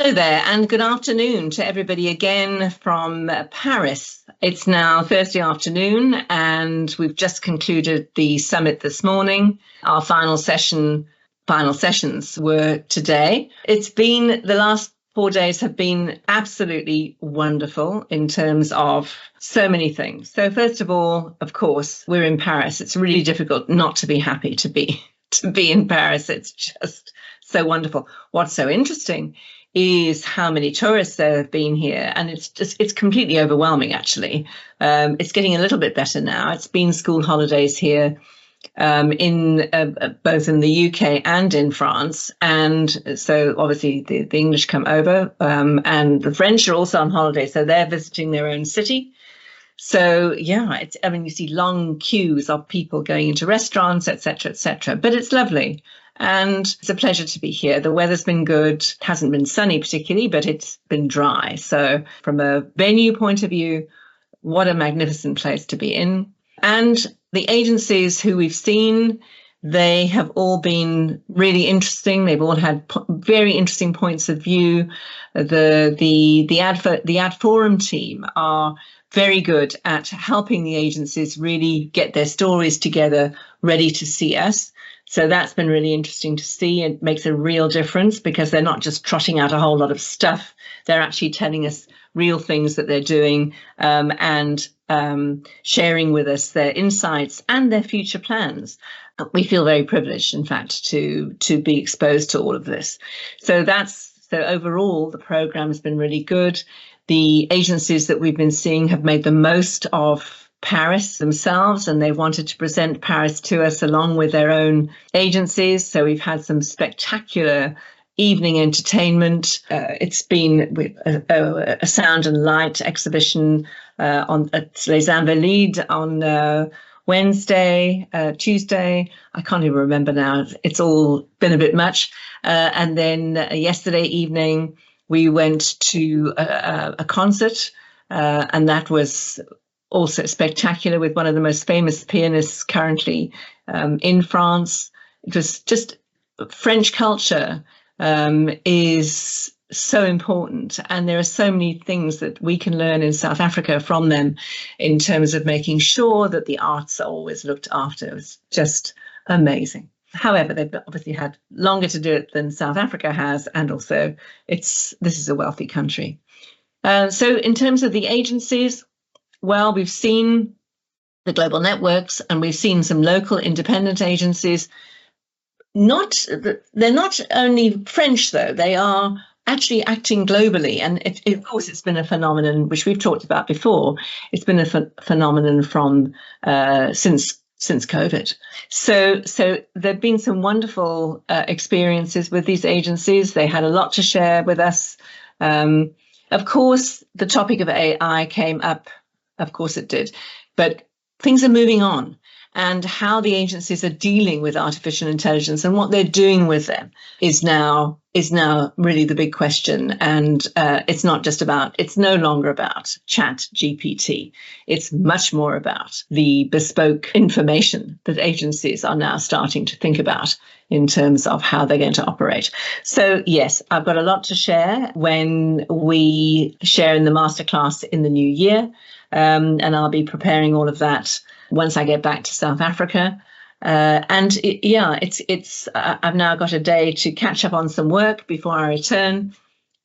Hello there, and good afternoon to everybody again from Paris. It's now Thursday afternoon, and we've just concluded the summit this morning. Our final sessions were today. It's been the last 4 days have been absolutely wonderful in terms of so many things. So first of all, of course, we're in Paris. It's really difficult not to be happy to be in Paris. It's just so wonderful. What's so interesting is how many tourists there have been here, and it's completely overwhelming, actually. It's getting a little bit better now. It's been school holidays here, in both in the UK and in France, and so obviously the English come over, and the French are also on holiday, so they're visiting their own city. So yeah, you see long queues of people going into restaurants, etc., but it's lovely. And it's a pleasure to be here. The weather's been good. It hasn't been sunny particularly, but it's been dry. So from a venue point of view, what a magnificent place to be in. And the agencies who we've seen, they have all been really interesting. They've all had very interesting points of view. The AdForum team are very good at helping the agencies really get their stories together, ready to see us. So that's been really interesting to see. It makes a real difference because they're not just trotting out a whole lot of stuff. They're actually telling us real things that they're doing, and sharing with us their insights and their future plans. We feel very privileged, in fact, to be exposed to all of this. So overall, the program has been really good. The agencies that we've been seeing have made the most of Paris themselves, and they wanted to present Paris to us along with their own agencies. So we've had some spectacular evening entertainment. It's been a sound and light exhibition at Les Invalides on Wednesday, Tuesday. I can't even remember now. It's all been a bit much. And then yesterday evening, we went to a concert, and that was also spectacular, with one of the most famous pianists currently in France. It was just French culture is so important, and there are so many things that we can learn in South Africa from them in terms of making sure that the arts are always looked after. It was just amazing. However, they've obviously had longer to do it than South Africa has, and also this is a wealthy country. So in terms of the agencies, well, we've seen the global networks, and we've seen some local independent agencies. They're not only French, though. They are actually acting globally. And of course, it's been a phenomenon which we've talked about before. It's been a phenomenon from since COVID. So there have been some wonderful experiences with these agencies. They had a lot to share with us. Of course, the topic of AI came up. Of course it did. But things are moving on, and how the agencies are dealing with artificial intelligence and what they're doing with them is now really the big question. And it's no longer about Chat GPT. It's much more about the bespoke information that agencies are now starting to think about in terms of how they're going to operate. So yes, I've got a lot to share when we share in the masterclass in the new year. And I'll be preparing all of that once I get back to South Africa. I've now got a day to catch up on some work before I return,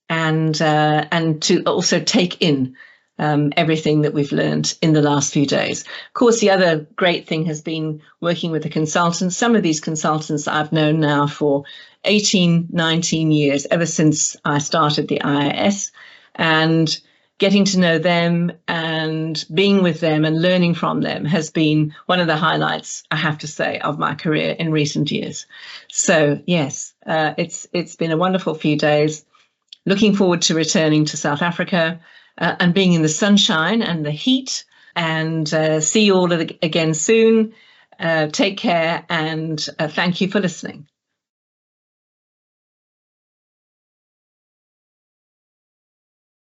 and to also take in everything that we've learned in the last few days. Of course, the other great thing has been working with the consultants. Some of these consultants I've known now for 18, 19 years, ever since I started the IIS, and getting to know them and being with them and learning from them has been one of the highlights, I have to say, of my career in recent years. So yes, it's been a wonderful few days. Looking forward to returning to South Africa and being in the sunshine and the heat, and see you all again soon. Take care, and thank you for listening.